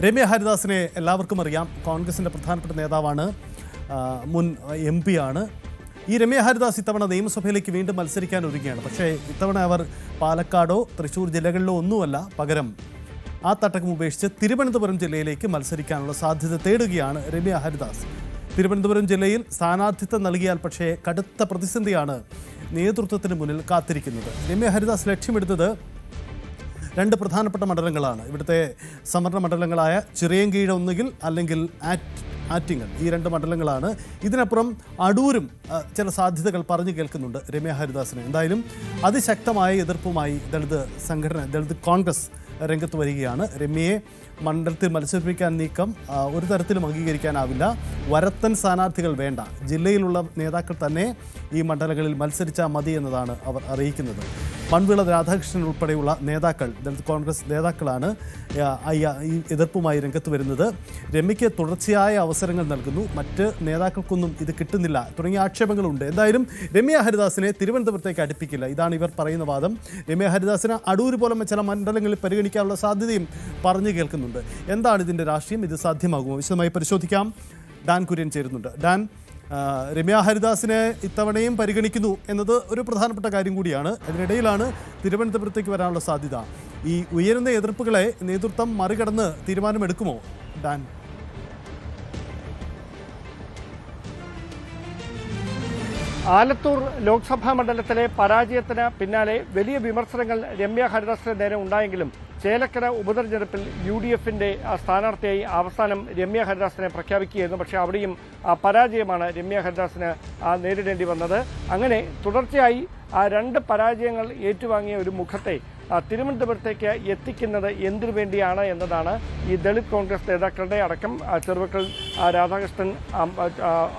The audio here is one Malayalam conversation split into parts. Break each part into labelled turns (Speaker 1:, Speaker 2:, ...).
Speaker 1: രമ്യ ഹരിദാസിനെ എല്ലാവർക്കും അറിയാം. കോൺഗ്രസിൻ്റെ പ്രധാനപ്പെട്ട നേതാവാണ്, മുൻ MP ആണ്. ഈ രമ്യ ഹരിദാസ് ഇത്തവണ നിയമസഭയിലേക്ക് വീണ്ടും മത്സരിക്കാൻ ഒരുങ്ങുകയാണ്. പക്ഷേ ഇത്തവണ അവർ പാലക്കാടോ തൃശ്ശൂർ ജില്ലകളിലോ ഒന്നുമല്ല, പകരം ആ തട്ടകം ഉപേക്ഷിച്ച് തിരുവനന്തപുരം ജില്ലയിലേക്ക് മത്സരിക്കാനുള്ള സാധ്യത തേടുകയാണ് രമ്യ ഹരിദാസ്. തിരുവനന്തപുരം ജില്ലയിൽ സ്ഥാനാർത്ഥിത്വം നൽകിയാൽ പക്ഷേ കടുത്ത പ്രതിസന്ധിയാണ് നേതൃത്വത്തിന് മുന്നിൽ കാത്തിരിക്കുന്നത്. രമ്യ ഹരിദാസ് ലക്ഷ്യമിടുന്നത് രണ്ട് പ്രധാനപ്പെട്ട മണ്ഡലങ്ങളാണ്. ഇവിടുത്തെ സംവരണ മണ്ഡലങ്ങളായ ചിറയൻകീഴ് ഒന്നുകിൽ അല്ലെങ്കിൽ ആറ്റിങ്ങൽ, ഈ രണ്ട് മണ്ഡലങ്ങളാണ്. ഇതിനപ്പുറം അടൂരും ചില സാധ്യതകൾ പറഞ്ഞു കേൾക്കുന്നുണ്ട് രമ്യ ഹരിദാസിന്. എന്തായാലും അതിശക്തമായ എതിർപ്പുമായി ദളിത് കോൺഗ്രസ് രംഗത്ത് വരികയാണ്. രമ്യയെ മണ്ഡലത്തിൽ മത്സരിപ്പിക്കാൻ നീക്കം ഒരു തരത്തിലും അംഗീകരിക്കാനാവില്ല. വരത്തൻ സ്ഥാനാർത്ഥികൾ വേണ്ട, ജില്ലയിലുള്ള നേതാക്കൾ തന്നെ ഈ മണ്ഡലങ്ങളിൽ മത്സരിച്ചാൽ മതി എന്നതാണ് അവർ അറിയിക്കുന്നത്. മൺവിള രാധാകൃഷ്ണൻ ഉൾപ്പെടെയുള്ള നേതാക്കൾ, ദളിത് കോൺഗ്രസ് നേതാക്കളാണ് ഈ എതിർപ്പുമായി രംഗത്ത് വരുന്നത്. രമ്യയ്ക്ക് തുടർച്ചയായ അവസരങ്ങൾ നൽകുന്നു, മറ്റ് നേതാക്കൾക്കൊന്നും ഇത് കിട്ടുന്നില്ല തുടങ്ങിയ ആക്ഷേപങ്ങളുണ്ട്. എന്തായാലും രമ്യ ഹരിദാസിനെ തിരുവനന്തപുരത്തേക്ക് അടുപ്പിക്കില്ല, ഇതാണ് ഇവർ പറയുന്ന വാദം. രമ്യ ഹരിദാസിന് അടൂർ പോലെ ചില മണ്ഡലങ്ങളിൽ പരിഗണിക്കാനുള്ള സാധ്യതയും പറഞ്ഞു കേൾക്കുന്നുണ്ട്. എന്താണ് ഇതിൻ്റെ രാഷ്ട്രീയം? ഇത് സാധ്യമാകുമോ? വിശദമായി പരിശോധിക്കാം. ഡാൻ കുര്യൻ ചേരുന്നുണ്ട്. ഡാൻ, രമ്യ ഹരിദാസിനെ ഇത്തവണയും പരിഗണിക്കുന്നു എന്നത് ഒരു പ്രധാനപ്പെട്ട കാര്യം കൂടിയാണ്. അതിനിടയിലാണ് തിരുവനന്തപുരത്തേക്ക് വരാനുള്ള സാധ്യത. ഈ ഉയരുന്ന എതിർപ്പുകളെ നേതൃത്വം മറികടന്ന് തീരുമാനമെടുക്കുമോ ഡാൻ?
Speaker 2: ആലത്തൂർ ലോക്സഭാ മണ്ഡലത്തിലെ പരാജയത്തിന് പിന്നാലെ വലിയ വിമർശനങ്ങൾ രമ്യ ഹരിദാസിന് നേരെ ഉണ്ടായെങ്കിലും ചേലക്കര ഉപതെരഞ്ഞെടുപ്പിൽ UDF-ന്റെ സ്ഥാനാർത്ഥിയായി അവസാനം രമ്യ ഹരിദാസിനെ പ്രഖ്യാപിക്കുകയായിരുന്നു. പക്ഷേ അവിടെയും പരാജയമാണ് രമ്യ ഹരിദാസിന് നേരിടേണ്ടി വന്നത്. അങ്ങനെ തുടർച്ചയായി രണ്ട് പരാജയങ്ങൾ ഏറ്റുവാങ്ങിയ ഒരു മുഖത്തെ തിരുവനന്തപുരത്തേക്ക് എത്തിക്കുന്നത് എന്തിനു വേണ്ടിയാണ് എന്നതാണ് ഈ ദളിത് കോൺഗ്രസ് നേതാക്കളുടെ അടക്കം ചെറുവക്കൽ രാധാകൃഷ്ണൻ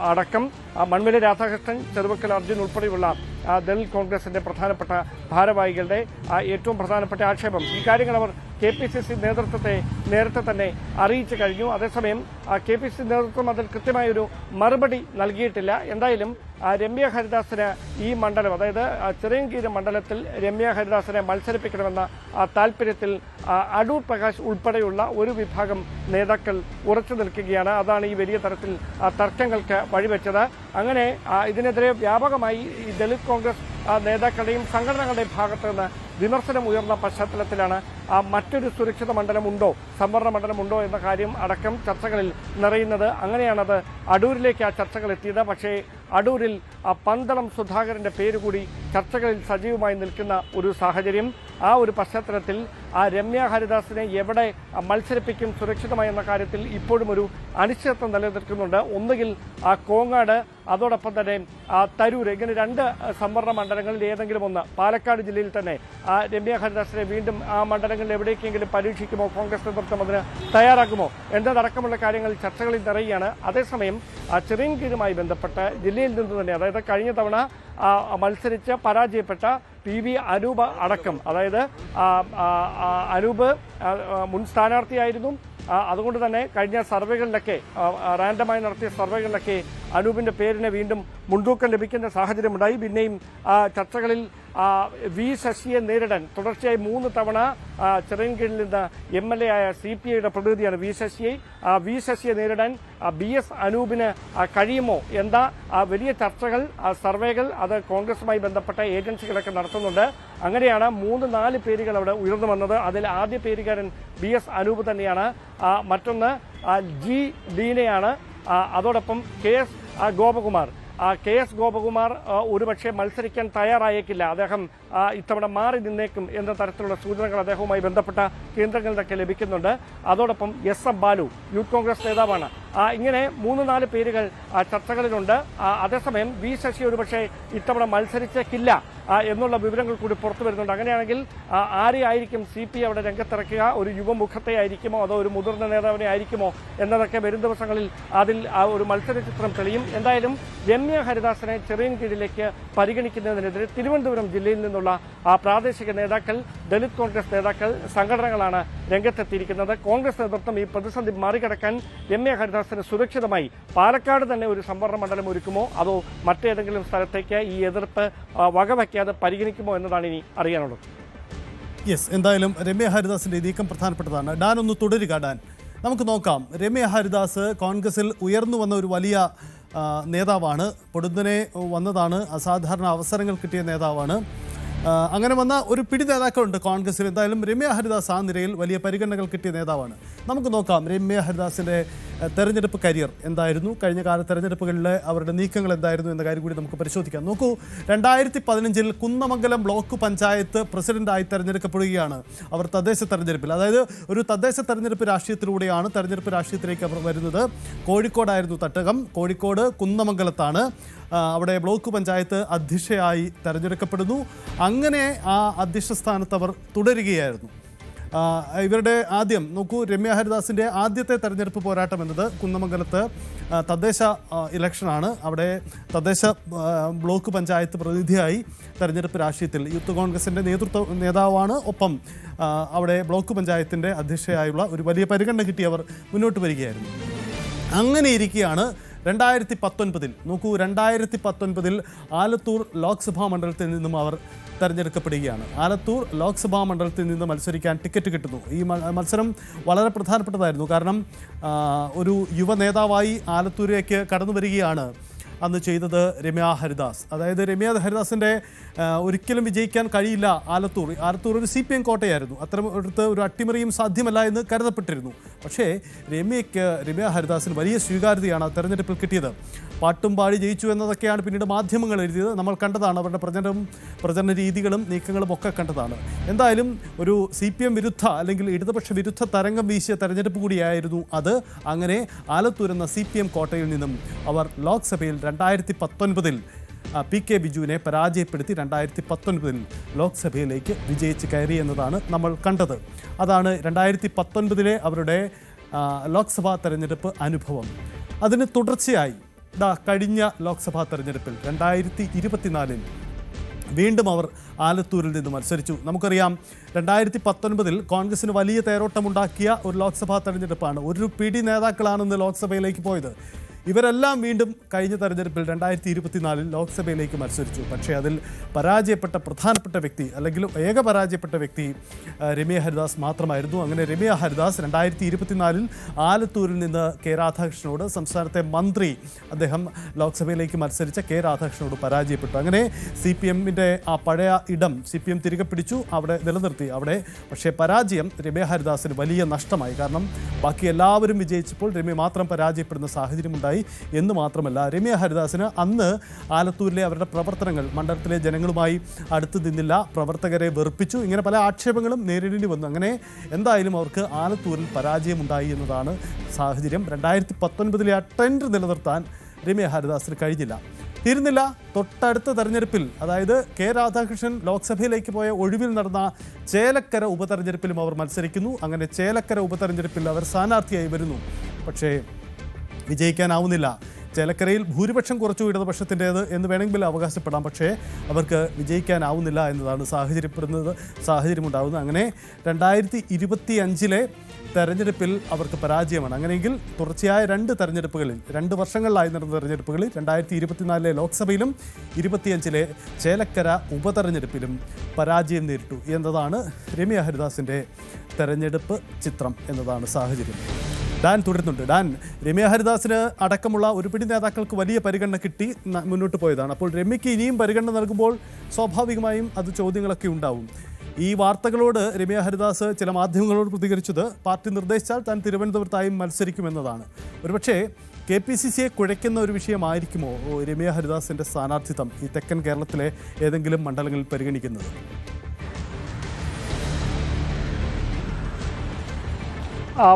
Speaker 2: അടക്കം മൺവില രാധാകൃഷ്ണൻ, ചെറുവക്കൽ അർജുൻ ഉൾപ്പെടെയുള്ള ദളിത് കോൺഗ്രസിന്റെ പ്രധാനപ്പെട്ട ഭാരവാഹികളുടെ ഏറ്റവും പ്രധാനപ്പെട്ട ആക്ഷേപം. ഈ കാര്യങ്ങൾ അവർ KPCC നേതൃത്വത്തെ നേരത്തെ തന്നെ അറിയിച്ചു കഴിഞ്ഞു. അതേസമയം KPCC നേതൃത്വം അതിൽ കൃത്യമായൊരു മറുപടി നൽകിയിട്ടില്ല. എന്തായാലും രമ്യ ഹരിദാസിന് ഈ മണ്ഡലം, അതായത് ചിറയൻകീഴ് മണ്ഡലത്തിൽ രമ്യ ഹരിദാസിനെ മത്സരിപ്പിക്കണമെന്ന താല്പര്യത്തിൽ അടൂർ പ്രകാശ് ഉൾപ്പെടെയുള്ള ഒരു വിഭാഗം നേതാക്കൾ ഉറച്ചു നിൽക്കുകയാണ്. അതാണ് ഈ വലിയ തരത്തിൽ തർക്കങ്ങൾക്ക് വഴിവെച്ചത്. അങ്ങനെ ഇതിനെതിരെ വ്യാപകമായി ഈ ദളിത് കോൺഗ്രസ് നേതാക്കളുടെയും സംഘടനകളുടെയും ഭാഗത്ത് നിന്ന് വിമർശനം ഉയർന്ന പശ്ചാത്തലത്തിലാണ് മറ്റൊരു സുരക്ഷിത മണ്ഡലമുണ്ടോ, സംവരണ മണ്ഡലമുണ്ടോ എന്ന കാര്യം അടക്കം ചർച്ചകളിൽ നിറയുന്നത്. അങ്ങനെയാണത് അടൂരിലേക്ക് ആ ചർച്ചകൾ എത്തിയത്. പക്ഷേ അടൂരിൽ പന്തളം സുധാകരന്റെ പേര് കൂടി ചർച്ചകളിൽ സജീവമായി നിൽക്കുന്ന ഒരു സാഹചര്യം. ആ ഒരു പശ്ചാത്തലത്തിൽ രമ്യ ഹരിദാസിനെ എവിടെ മത്സരിപ്പിക്കും സുരക്ഷിതമായി എന്ന കാര്യത്തിൽ ഇപ്പോഴും ഒരു അനിശ്ചിതത്വം നിലനിൽക്കുന്നുണ്ട്. ഒന്നുകിൽ കോങ്ങാട്, അതോടൊപ്പം തന്നെ തരൂർ, ഇങ്ങനെ രണ്ട് സംവരണ മണ്ഡലങ്ങളിൽ ഏതെങ്കിലും ഒന്ന്. പാലക്കാട് ജില്ലയിൽ തന്നെ രമ്യ ഹരിദാസിനെ വീണ്ടും ആ മണ്ഡലങ്ങളിൽ എവിടേക്കെങ്കിലും പരീക്ഷിക്കുമോ, കോൺഗ്രസ് നേതൃത്വം അതിന് തയ്യാറാക്കുമോ എന്നതടക്കമുള്ള കാര്യങ്ങൾ ചർച്ചകളിൽ നിറയുകയാണ്. അതേസമയം ചിറയൻകീഴുമായി ബന്ധപ്പെട്ട് ജില്ലയിൽ നിന്ന് തന്നെ, അതായത് കഴിഞ്ഞ തവണ മത്സരിച്ച് പരാജയപ്പെട്ട PV അനൂപ് അടക്കം, അതായത് അനൂപ് മുൻ സ്ഥാനാർത്ഥിയായിരുന്നു. അതുകൊണ്ട് തന്നെ കഴിഞ്ഞ സർവേകളിലൊക്കെ, റാൻഡമായി നടത്തിയ സർവേകളിലൊക്കെ അനൂപിന്റെ പേരിന് വീണ്ടും മുൻതൂക്കം ലഭിക്കുന്ന സാഹചര്യമുണ്ടായി. പിന്നെയും ചർച്ചകളിൽ V ശശിയെ നേരിടാൻ തുടർച്ചയായി 3 തവണ ചിറയൻകീഴിൽ നിന്ന് MLA ആയ CPIയുടെ പ്രതിനിധിയാണ് V ശശിയെ നേരിടാൻ BS അനൂപിന് കഴിയുമോ എന്ന വലിയ ചർച്ചകൾ, സർവേകൾ അത് കോൺഗ്രസുമായി ബന്ധപ്പെട്ട ഏജൻസികളൊക്കെ നടത്തുന്നുണ്ട്. അങ്ങനെയാണ് 3-4 പേരുകൾ അവിടെ ഉയർന്നു വന്നത്. അതിൽ ആദ്യ പേരുകാരൻ BS അനൂപ് തന്നെയാണ്. മറ്റൊന്ന് G ലീനയാണ്. അതോടൊപ്പം KS ഗോപകുമാർ ഒരുപക്ഷെ മത്സരിക്കാൻ തയ്യാറായേക്കില്ല, അദ്ദേഹം ഇത്തവണ മാറി നിന്നേക്കും എന്ന തരത്തിലുള്ള സൂചനകൾ അദ്ദേഹവുമായി ബന്ധപ്പെട്ട കേന്ദ്രങ്ങളിൽ നിന്നൊക്കെ ലഭിക്കുന്നുണ്ട്. അതോടൊപ്പം SM ബാലു, യൂത്ത് കോൺഗ്രസ് നേതാവാണ്. ഇങ്ങനെ 3-4 പേരുകൾ ചർച്ചകളിലുണ്ട്. അതേസമയം V ശശി ഒരുപക്ഷെ ഇത്തവണ മത്സരിച്ചേക്കില്ല എന്നുള്ള വിവരങ്ങൾ കൂടി പുറത്തു വരുന്നുണ്ട്. അങ്ങനെയാണെങ്കിൽ ആരെയായിരിക്കും CPI അവിടെ രംഗത്തിറക്കുക? ഒരു യുവമുഖത്തെ ആയിരിക്കുമോ, അതോ ഒരു മുതിർന്ന നേതാവിനെ ആയിരിക്കുമോ എന്നതൊക്കെ വരും ദിവസങ്ങളിൽ അതിൽ ഒരു മത്സര ചിത്രം തെളിയും. എന്തായാലും രമ്യ ഹരിദാസിനെ ചിറയൻകീഴിലേക്ക് പരിഗണിക്കുന്നതിനെതിരെ തിരുവനന്തപുരം ജില്ലയിൽ നിന്നുള്ള പ്രാദേശിക നേതാക്കൾ, ദളിത് കോൺഗ്രസ് നേതാക്കൾ, സംഘടനകളാണ് രംഗത്തെത്തിയിരിക്കുന്നത്. കോൺഗ്രസ് നേതൃത്വം ഈ പ്രതിസന്ധി മറികടക്കാൻ രമ്യ ഹരിദാസിന് സുരക്ഷിതമായി പാലക്കാട് തന്നെ ഒരു സംവരണ മണ്ഡലം ഒരുക്കുമോ, അതോ മറ്റേതെങ്കിലും സ്ഥലത്തേക്ക് ഈ എതിർപ്പ് വകവയ്ക്കാതെ പരിഗണിക്കുമോ എന്നതാണ് ഇനി അറിയാനുള്ളത്.
Speaker 1: യെസ്, എന്തായാലും രമ്യ ഹരിദാസിന്റെ നീക്കം പ്രധാനപ്പെട്ടതാണ്. ഡാൻ ഒന്ന് തുടരുക. ഡാൻ, നമുക്ക് നോക്കാം. രമ്യ ഹരിദാസ് കോൺഗ്രസിൽ ഉയർന്നു വന്ന ഒരു വലിയ നേതാവാണ്. പൊടുന്നനെ വന്നതാണ്, അസാധാരണ അവസരങ്ങൾ കിട്ടിയ നേതാവാണ്. അങ്ങനെ വന്ന ഒരു പിടി നേതാക്കളുണ്ട് കോൺഗ്രസിൽ. എന്തായാലും രമ്യ ഹരിദാസ് ആ നിരയിൽ വലിയ പരിഗണനകൾ കിട്ടിയ നേതാവാണ്. നമുക്ക് നോക്കാം രമ്യ ഹരിദാസിൻ്റെ തെരഞ്ഞെടുപ്പ് കരിയർ എന്തായിരുന്നു, കഴിഞ്ഞ കാല തെരഞ്ഞെടുപ്പുകളിലെ അവരുടെ നീക്കങ്ങൾ എന്തായിരുന്നു എന്ന കാര്യം കൂടി നമുക്ക് പരിശോധിക്കാം. നോക്കൂ, 2015 കുന്നമംഗലം ബ്ലോക്ക് പഞ്ചായത്ത് പ്രസിഡന്റായി തെരഞ്ഞെടുക്കപ്പെടുകയാണ് അവർ തദ്ദേശ തെരഞ്ഞെടുപ്പിൽ. അതായത് ഒരു തദ്ദേശ തെരഞ്ഞെടുപ്പ് രാഷ്ട്രീയത്തിലൂടെയാണ് തെരഞ്ഞെടുപ്പ് രാഷ്ട്രീയത്തിലേക്ക് അവർ വരുന്നത്. കോഴിക്കോടായിരുന്നു തട്ടകം, കോഴിക്കോട് കുന്നമംഗലത്താണ്. അവിടെ ബ്ലോക്ക് പഞ്ചായത്ത് അധ്യക്ഷയായി തെരഞ്ഞെടുക്കപ്പെടുന്നു. അങ്ങനെ ആ അധ്യക്ഷ സ്ഥാനത്ത് അവർ തുടരുകയായിരുന്നു. ഇവരുടെ ആദ്യം നോക്കൂ, രമ്യ ഹരിദാസിൻ്റെ ആദ്യത്തെ തെരഞ്ഞെടുപ്പ് പോരാട്ടം എന്നത് കുന്നമംഗലത്ത് തദ്ദേശ ഇലക്ഷനാണ്. അവിടെ തദ്ദേശ ബ്ലോക്ക് പഞ്ചായത്ത് പ്രതിനിധിയായി തെരഞ്ഞെടുപ്പ് രാഷ്ട്രീയത്തിൽ യൂത്ത് കോൺഗ്രസിൻ്റെ നേതാവാണ്. ഒപ്പം അവിടെ ബ്ലോക്ക് പഞ്ചായത്തിൻ്റെ അധ്യക്ഷയായുള്ള ഒരു വലിയ പരിഗണന കിട്ടിയവർ മുന്നോട്ട് വരികയായിരുന്നു. അങ്ങനെ ഇരിക്കുകയാണ് 2019 നോക്കൂ, 2019 ആലത്തൂർ ലോക്സഭാ മണ്ഡലത്തിൽ നിന്നും അവർ തെരഞ്ഞെടുക്കപ്പെടുകയാണ്. ആലത്തൂർ ലോക്സഭാ മണ്ഡലത്തിൽ നിന്ന് മത്സരിക്കാൻ ടിക്കറ്റ് കിട്ടുന്നു. ഈ മത്സരം വളരെ പ്രധാനപ്പെട്ടതായിരുന്നു. കാരണം ഒരു യുവ നേതാവായി ആലത്തൂരിലേക്ക് കടന്നു വരികയാണ് അന്ന് ചെയ്തത് രമ്യ ഹരിദാസ്. അതായത് രമ്യ ഹരിദാസിൻ്റെ ഒരിക്കലും വിജയിക്കാൻ കഴിയില്ല ആലത്തൂർ ഒരു CPM കോട്ടയായിരുന്നു. അത്തരം ഒരു അട്ടിമറിയും സാധ്യമല്ല എന്ന് കരുതപ്പെട്ടിരുന്നു. പക്ഷേ രമ്യ ഹരിദാസിന് വലിയ സ്വീകാര്യതയാണ് തെരഞ്ഞെടുപ്പിൽ കിട്ടിയത്. പാട്ടും പാടി ജയിച്ചു എന്നതൊക്കെയാണ് പിന്നീട് മാധ്യമങ്ങൾ എഴുതിയത്. നമ്മൾ കണ്ടതാണ്, അവരുടെ പ്രചരണ രീതികളും നീക്കങ്ങളും ഒക്കെ കണ്ടതാണ്. എന്തായാലും ഒരു CPM വിരുദ്ധ അല്ലെങ്കിൽ ഇടതുപക്ഷ വിരുദ്ധ തരംഗം വീശിയ തെരഞ്ഞെടുപ്പ് കൂടിയായിരുന്നു അത്. അങ്ങനെ ആലത്തൂർ എന്ന CPM കോട്ടയിൽ നിന്നും അവർ ലോക്സഭയിൽ 2019 PK ബിജുവിനെ പരാജയപ്പെടുത്തി 2019 ലോക്സഭയിലേക്ക് വിജയിച്ച് കയറി എന്നതാണ് നമ്മൾ കണ്ടത്. അതാണ് 2019 അവരുടെ ലോക്സഭാ തെരഞ്ഞെടുപ്പ് അനുഭവം. അതിന് തുടർച്ചയായി കഴിഞ്ഞ ലോക്സഭാ തെരഞ്ഞെടുപ്പിൽ 2024 വീണ്ടും അവർ ആലത്തൂരിൽ നിന്ന് മത്സരിച്ചു. നമുക്കറിയാം 2019 കോൺഗ്രസിന് വലിയ തേരോട്ടമുണ്ടാക്കിയ ഒരു ലോക്സഭാ തെരഞ്ഞെടുപ്പാണ്. ഒരു പിടി നേതാക്കളാണെന്ന് ലോക്സഭയിലേക്ക് പോയത്. ഇവരെല്ലാം വീണ്ടും കഴിഞ്ഞ തെരഞ്ഞെടുപ്പിൽ 2024 ലോക്സഭയിലേക്ക് മത്സരിച്ചു. പക്ഷേ അതിൽ പരാജയപ്പെട്ട പ്രധാനപ്പെട്ട വ്യക്തി അല്ലെങ്കിൽ പരാജയപ്പെട്ട വ്യക്തി രമ്യ ഹരിദാസ് മാത്രമായിരുന്നു. അങ്ങനെ രമ്യ ഹരിദാസ് 2024 ആലത്തൂരിൽ നിന്ന് കെ രാധാകൃഷ്ണനോട്, സംസ്ഥാനത്തെ മന്ത്രി അദ്ദേഹം ലോക്സഭയിലേക്ക് മത്സരിച്ച കെ രാധാകൃഷ്ണനോട് പരാജയപ്പെട്ടു. അങ്ങനെ CPMൻ്റെ ആ പഴയ ഇടം CPM തിരികെ പിടിച്ചു, അവിടെ നിലനിർത്തി. പക്ഷേ പരാജയം രമ്യ ഹരിദാസിന് വലിയ നഷ്ടമായി. കാരണം ബാക്കി എല്ലാവരും വിജയിച്ചപ്പോൾ രമ്യ മാത്രം പരാജയപ്പെടുന്ന സാഹചര്യമുണ്ടായി. എന്ന് മാത്രമല്ല, രമ്യ ഹരിദാസിന് അന്ന് ആലത്തൂരിലെ അവരുടെ പ്രവർത്തനങ്ങൾ മണ്ഡലത്തിലെ ജനങ്ങളുമായി അടുത്ത് നിന്നില്ല, പ്രവർത്തകരെ വെറുപ്പിച്ചു, ഇങ്ങനെ പല ആക്ഷേപങ്ങളും നേരിടേണ്ടി വന്നു. അങ്ങനെ എന്തായാലും അവർക്ക് ആലത്തൂരിൽ പരാജയമുണ്ടായി എന്നതാണ് സാഹചര്യം. 2019 ആ ട്രെൻഡ് നിലനിർത്താൻ രമ്യ ഹരിദാസിന് കഴിഞ്ഞില്ല. തീരുന്നില്ല, തൊട്ടടുത്ത തെരഞ്ഞെടുപ്പിൽ, അതായത് കെ രാധാകൃഷ്ണൻ ലോക്സഭയിലേക്ക് പോയ ഒഴിവിൽ നടന്ന ചേലക്കര ഉപതെരഞ്ഞെടുപ്പിലും അവർ മത്സരിക്കുന്നു. അങ്ങനെ ചേലക്കര ഉപതെരഞ്ഞെടുപ്പിൽ അവർ സ്ഥാനാർത്ഥിയായി വരുന്നു. പക്ഷേ വിജയിക്കാനാവുന്നില്ല. ചേലക്കരയിൽ ഭൂരിപക്ഷം കുറച്ചു ഇടതുപക്ഷത്തിൻ്റേത് എന്ന് വേണമെങ്കിൽ അവകാശപ്പെടാം. പക്ഷേ അവർക്ക് വിജയിക്കാനാവുന്നില്ല എന്നതാണ് സാഹചര്യമുണ്ടാകുന്നത്. അങ്ങനെ 2025 തെരഞ്ഞെടുപ്പിൽ അവർക്ക് പരാജയമാണ്. അങ്ങനെയെങ്കിൽ തുടർച്ചയായ 2 വർഷങ്ങളിലായി നടന്ന തെരഞ്ഞെടുപ്പുകളിൽ 2024 ലോക്സഭയിലും 2025 ചേലക്കര ഉപതെരഞ്ഞെടുപ്പിലും പരാജയം നേരിട്ടു എന്നതാണ് രമ്യ ഹരിദാസിൻ്റെ തെരഞ്ഞെടുപ്പ് ചിത്രം എന്നതാണ് സാഹചര്യം. ഡാൻ തുടരുന്നുണ്ട്. ഡാൻ, രമ്യ ഹരിദാസിന് അടക്കമുള്ള ഒരു പിടി നേതാക്കൾക്ക് വലിയ പരിഗണന കിട്ടി മുന്നോട്ട് പോയതാണ്. അപ്പോൾ രമ്യയ്ക്ക് ഇനിയും പരിഗണന നൽകുമ്പോൾ സ്വാഭാവികമായും അത് ചോദ്യങ്ങളൊക്കെ ഉണ്ടാവും. ഈ വാർത്തകളോട് രമ്യ ഹരിദാസ് ചില മാധ്യമങ്ങളോട് പ്രതികരിച്ചത് പാർട്ടി നിർദ്ദേശിച്ചാൽ താൻ തിരുവനന്തപുരത്തായും മത്സരിക്കുമെന്നതാണ്. ഒരുപക്ഷേ KPCCയെ കുഴയ്ക്കുന്ന ഒരു വിഷയമായിരിക്കുമോ രമ്യ ഹരിദാസിൻ്റെ സ്ഥാനാർത്ഥിത്വം ഈ തെക്കൻ കേരളത്തിലെ ഏതെങ്കിലും മണ്ഡലങ്ങളിൽ പരിഗണിക്കുന്നത്?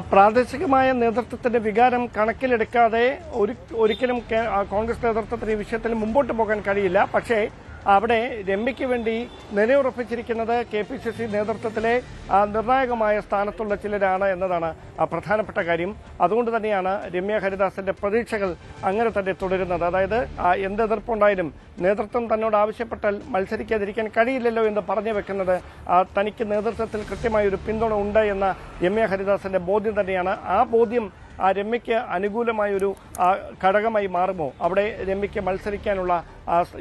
Speaker 2: പ്രാദേശികമായ നേതൃത്വത്തിന്റെ വികാരം കണക്കിലെടുക്കാതെ ഒരിക്കലും കോൺഗ്രസ് നേതൃത്വത്തിന് ഈ വിഷയത്തിൽ മുമ്പോട്ട് പോകാൻ കഴിയില്ല. പക്ഷേ അവിടെ രമ്യയ്ക്ക് വേണ്ടി നിലയുറപ്പിച്ചിരിക്കുന്നത് KPCC നേതൃത്വത്തിലെ നിർണായകമായ സ്ഥാനത്തുള്ള ചിലരാണ് എന്നതാണ് പ്രധാനപ്പെട്ട കാര്യം. അതുകൊണ്ട് തന്നെയാണ് രമ്യ ഹരിദാസിന്റെ പ്രതീക്ഷകൾ അങ്ങനെ തന്നെ തുടരുന്നത്. അതായത് എന്ത് എതിർപ്പുണ്ടായാലും നേതൃത്വം തന്നോട് ആവശ്യപ്പെട്ടാൽ മത്സരിക്കാതിരിക്കാൻ കഴിയില്ലല്ലോ എന്ന് പറഞ്ഞു വെക്കുന്നത് തനിക്ക് നേതൃത്വത്തിൽ കൃത്യമായ ഒരു പിന്തുണ ഉണ്ട് എന്ന രമ്യ ഹരിദാസിന്റെ ബോധ്യം തന്നെയാണ്. ആ ബോധ്യം രമ്യയ്ക്ക് അനുകൂലമായൊരു ഘടകമായി മാറുമോ? അവിടെ രമ്യയ്ക്ക് മത്സരിക്കാനുള്ള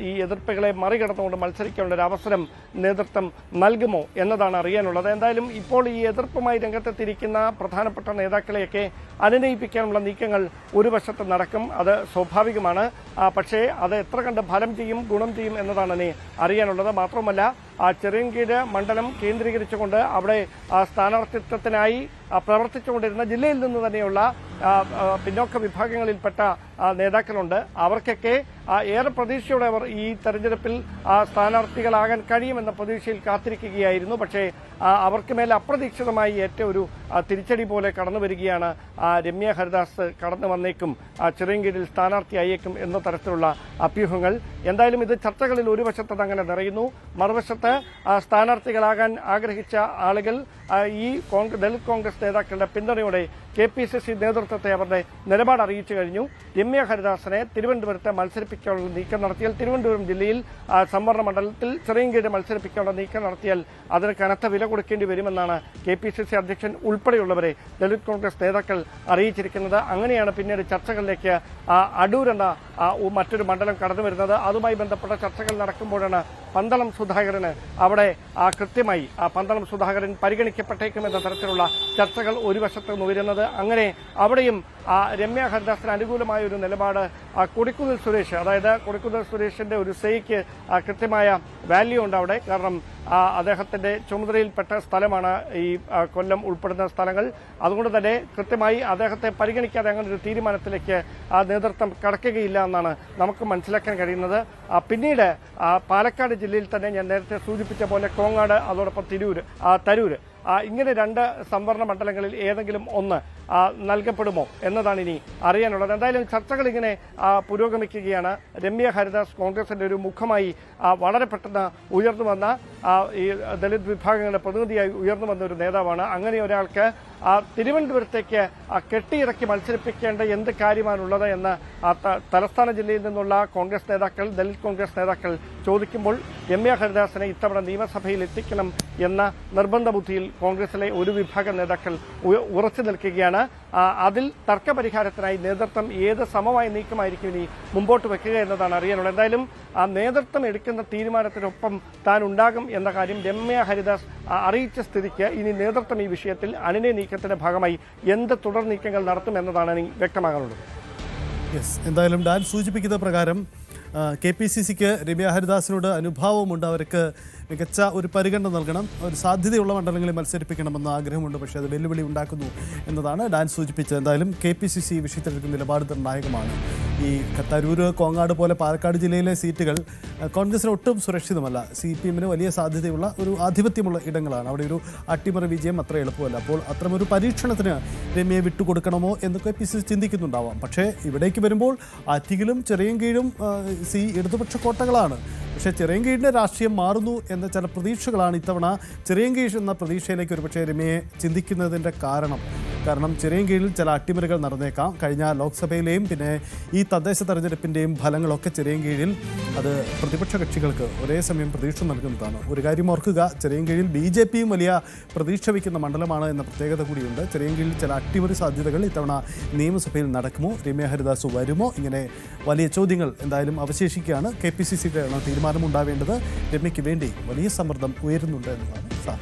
Speaker 2: ഈ എതിർപ്പുകളെ മറികടന്നുകൊണ്ട് മത്സരിക്കാനുള്ള ഒരു അവസരം നേതൃത്വം നൽകുമോ എന്നതാണ് അറിയാനുള്ളത്. എന്തായാലും ഇപ്പോൾ ഈ എതിർപ്പുമായി രംഗത്തെത്തിയിരിക്കുന്ന പ്രധാനപ്പെട്ട നേതാക്കളെയൊക്കെ അനുനയിപ്പിക്കാനുള്ള നീക്കങ്ങൾ ഒരു വശത്ത് നടക്കും. അത് സ്വാഭാവികമാണ്. പക്ഷേ അത് എത്ര കണ്ട് ഫലം ചെയ്യും, ഗുണം ചെയ്യും എന്നതാണ് ഇനി അറിയാനുള്ളത്. മാത്രമല്ല ചെറിയൻകീഴ് മണ്ഡലം കേന്ദ്രീകരിച്ചുകൊണ്ട് അവിടെ സ്ഥാനാർത്ഥിത്വത്തിനായി പ്രവർത്തിച്ചുകൊണ്ടിരുന്ന ജില്ലയിൽ നിന്ന് തന്നെയുള്ള പിന്നോക്ക വിഭാഗങ്ങളിൽപ്പെട്ട നേതാക്കളുണ്ട്. അവർക്കൊക്കെ ഏറെ പ്രതീക്ഷയോടെ അവർ ഈ തെരഞ്ഞെടുപ്പിൽ സ്ഥാനാർത്ഥികളാകാൻ കഴിയുമെന്ന പ്രതീക്ഷയിൽ കാത്തിരിക്കുകയായിരുന്നു. പക്ഷേ അവർക്ക് മേൽ അപ്രതീക്ഷിതമായി ഏറ്റ ഒരു തിരിച്ചടി പോലെ കടന്നു വരികയാണ്. രമ്യ ഹരിദാസ് കടന്നു വന്നേക്കും, ചെറിയൻകീഴിൽ സ്ഥാനാർത്ഥിയായേക്കും എന്ന തരത്തിലുള്ള അഭ്യൂഹങ്ങൾ. എന്തായാലും ഇത് ചർച്ചകളിൽ ഒരു വശത്ത് അങ്ങനെ നിറയുന്നു. മറുവശത്ത് സ്ഥാനാർത്ഥികളാകാൻ ആഗ്രഹിച്ച ആളുകൾ ഈ ദളിത് കോൺഗ്രസ് നേതാക്കളുടെ പിന്തുണയോടെ KPCC നേതൃത്വത്തെ അവരുടെ നിലപാട് അറിയിച്ചു കഴിഞ്ഞു. രമ്യ ഹരിദാസിനെ തിരുവനന്തപുരത്ത് മത്സരിപ്പിക്കാനുള്ള നീക്കം നടത്തിയാൽ, തിരുവനന്തപുരം ജില്ലയിൽ സംവരണ മണ്ഡലത്തിൽ ചെറിയൻകീഴ് മത്സരിപ്പിക്കാനുള്ള നീക്കം നടത്തിയാൽ അതിന് കനത്ത വില കൊടുക്കേണ്ടി വരുമെന്നാണ് KPCC അധ്യക്ഷൻ ഉൾപ്പെടെയുള്ളവരെ ദളിത് കോൺഗ്രസ് നേതാക്കൾ അറിയിച്ചിരിക്കുന്നത്. അങ്ങനെയാണ് പിന്നീട് ചർച്ചകളിലേക്ക് അടൂർ എന്ന മറ്റൊരു മണ്ഡലം കടന്നു വരുന്നത്. അതുമായി ബന്ധപ്പെട്ട ചർച്ചകൾ നടക്കുമ്പോഴാണ് പന്തളം സുധാകരന് അവിടെ കൃത്യമായി പന്തളം സുധാകരൻ പരിഗണിക്കപ്പെട്ടേക്കുമെന്ന തരത്തിലുള്ള ചർച്ചകൾ ഒരു വശത്ത് നിന്ന് ഉയരുന്നത്. അങ്ങനെ അവിടെയും രമ്യ ഹരിദാസിന് അനുകൂലമായ ഒരു നിലപാട് കൊടിക്കുന്നിൽ സുരേഷ്, അതായത് കൊടിക്കുന്നിൽ സുരേഷിന്റെ ഒരു സേയ്ക്ക് കൃത്യമായ വാല്യൂ ഉണ്ട് അവിടെ. കാരണം അദ്ദേഹത്തിന്റെ ചുമതലയിൽപ്പെട്ട സ്ഥലമാണ് ഈ കൊല്ലം ഉൾപ്പെടുന്ന സ്ഥലങ്ങൾ. അതുകൊണ്ട് തന്നെ കൃത്യമായി അദ്ദേഹത്തെ പരിഗണിക്കാതെ അങ്ങനെ ഒരു തീരുമാനത്തിലേക്ക് നേതൃത്വം കടക്കുകയില്ല എന്നാണ് നമുക്ക് മനസ്സിലാക്കാൻ കഴിയുന്നത്. പിന്നീട് പാലക്കാട് ജില്ലയിൽ തന്നെ ഞാൻ നേരത്തെ സൂചിപ്പിച്ച പോലെ കോങ്ങാട്, അതോടൊപ്പം തരൂര് ഇങ്ങനെ രണ്ട് സംവരണ മണ്ഡലങ്ങളിൽ ഏതെങ്കിലും ഒന്ന് നൽകപ്പെടുമോ എന്നതാണ് ഇനി അറിയാനുള്ളത്. എന്തായാലും ചർച്ചകൾ ഇങ്ങനെ പുരോഗമിക്കുകയാണ്. രമ്യ ഹരിദാസ് കോൺഗ്രസിന്റെ ഒരു മുഖമായി വളരെ പെട്ടെന്ന് ഉയർന്നു വന്ന ഈ ദളിത് വിഭാഗങ്ങളുടെ പ്രതിനിധിയായി ഉയർന്നു വന്ന ഒരു നേതാവാണ്. അങ്ങനെ ഒരാൾക്ക് തിരുവനന്തപുരത്തേക്ക് കെട്ടിയിറക്കി മത്സരിപ്പിക്കേണ്ട എന്ത് കാര്യമാണുള്ളത് എന്ന് തലസ്ഥാന ജില്ലയിൽ നിന്നുള്ള കോൺഗ്രസ് നേതാക്കൾ, ദളിത് കോൺഗ്രസ് നേതാക്കൾ ചോദിക്കുമ്പോൾ രമ്യ ഹരിദാസിനെ ഇത്തവണ നിയമസഭയിൽ എത്തിക്കണം എന്ന നിർബന്ധ ബുദ്ധിയിൽ കോൺഗ്രസിലെ ഒരു വിഭാഗം നേതാക്കൾ ഉറച്ചു നിൽക്കുകയാണ്. അതിൽ തർക്കപരിഹാരത്തിനായി നേതൃത്വം ഏത് സമമായ നീക്കമായിരിക്കും ഇനി മുമ്പോട്ട് വെക്കുക എന്നതാണ് അറിയാനുള്ളത്. എന്തായാലും നേതൃത്വം എടുക്കുന്ന തീരുമാനത്തിനൊപ്പം താൻ ഉണ്ടാകും എന്ന കാര്യം രമ്യ ഹരിദാസ് അറിയിച്ച സ്ഥിതിക്ക് ഇനി നേതൃത്വം ഈ വിഷയത്തിൽ അനുനയ നീക്കത്തിന്റെ ഭാഗമായി എന്ത് തുടർ നീക്കങ്ങൾ നടത്തും എന്നതാണ് ഇനി വ്യക്തമാകാനുള്ളത്.
Speaker 1: എന്തായാലും ഡാൻ സൂചിപ്പിക്കുന്ന പ്രകാരം KPCCക്ക് രമ്യ ഹരിദാസിനോട് അനുഭാവമുണ്ട്. അവർക്ക് മികച്ച ഒരു പരിഗണന നൽകണം, ഒരു സാധ്യതയുള്ള മണ്ഡലങ്ങളിൽ മത്സരിപ്പിക്കണമെന്ന ആഗ്രഹമുണ്ട്. പക്ഷേ അത് വെല്ലുവിളി ഉണ്ടാക്കുന്നു എന്നതാണ് ഡാൻ സൂചിപ്പിച്ചത്. എന്തായാലും KPCC ഈ വിഷയത്തിലെടുക്കുന്ന നിലപാട് നിർണായകമാണ്. ഈ തരൂര്, കോങ്ങാട് പോലെ പാലക്കാട് ജില്ലയിലെ സീറ്റുകൾ കോൺഗ്രസിന് ഒട്ടും സുരക്ഷിതമല്ല. CPMന് വലിയ സാധ്യതയുള്ള ഒരു ആധിപത്യമുള്ള ഇടങ്ങളാണ്. അവിടെ ഒരു അട്ടിമറി വിജയം അത്ര എളുപ്പമല്ല. അപ്പോൾ അത്തരമൊരു പരീക്ഷണത്തിന് രമ്യയെ വിട്ടുകൊടുക്കണമോ എന്ന് KPCC ചിന്തിക്കുന്നുണ്ടാവാം. പക്ഷേ ഇവിടേക്ക് വരുമ്പോൾ ആറ്റിങ്ങലും ചെറിയൻകീഴും ഇടതുപക്ഷ കോട്ടകളാണ്. പക്ഷേ ചെറിയൻകീഴിൻ്റെ രാഷ്ട്രീയം മാറുന്നു എന്ന ചില പ്രതീക്ഷകളാണ് ഇത്തവണ ചെറിയൻകീഴ് എന്ന പ്രതീക്ഷയിലേക്ക് ഒരുപക്ഷെ രമ്യയെ ചിന്തിക്കുന്നതിൻ്റെ കാരണം ചെറിയൻകീഴിൽ ചില അട്ടിമറികൾ നടന്നേക്കാം. കഴിഞ്ഞ ലോക്സഭയിലെയും പിന്നെ ഈ തദ്ദേശ തെരഞ്ഞെടുപ്പിൻ്റെയും ഫലങ്ങളൊക്കെ ചെറിയൻകീഴിൽ അത് പ്രതിപക്ഷ കക്ഷികൾക്ക് ഒരേ സമയം പ്രതീക്ഷ നൽകുന്നതാണ്. ഒരു കാര്യം ഓർക്കുക, ചെറിയൻകീഴിൽ BJPയും വലിയ പ്രതീക്ഷ വയ്ക്കുന്ന മണ്ഡലമാണ് എന്ന പ്രത്യേകത കൂടിയുണ്ട്. ചെറിയൻകീഴിൽ ചില അട്ടിമറി സാധ്യതകൾ ഇത്തവണ നിയമസഭയിൽ നടക്കുമോ, രമ്യ ഹരിദാസ് വരുമോ, ഇങ്ങനെ വലിയ ചോദ്യങ്ങൾ എന്തായാലും അവശേഷിക്കുകയാണ്. KPCCയുടെ തീരുമാനമുണ്ടാവേണ്ടത്. രമ്യയ്ക്ക് വേണ്ടി വലിയ സമ്മർദ്ദം ഉയരുന്നുണ്ട് എന്നതാണ് സാർ.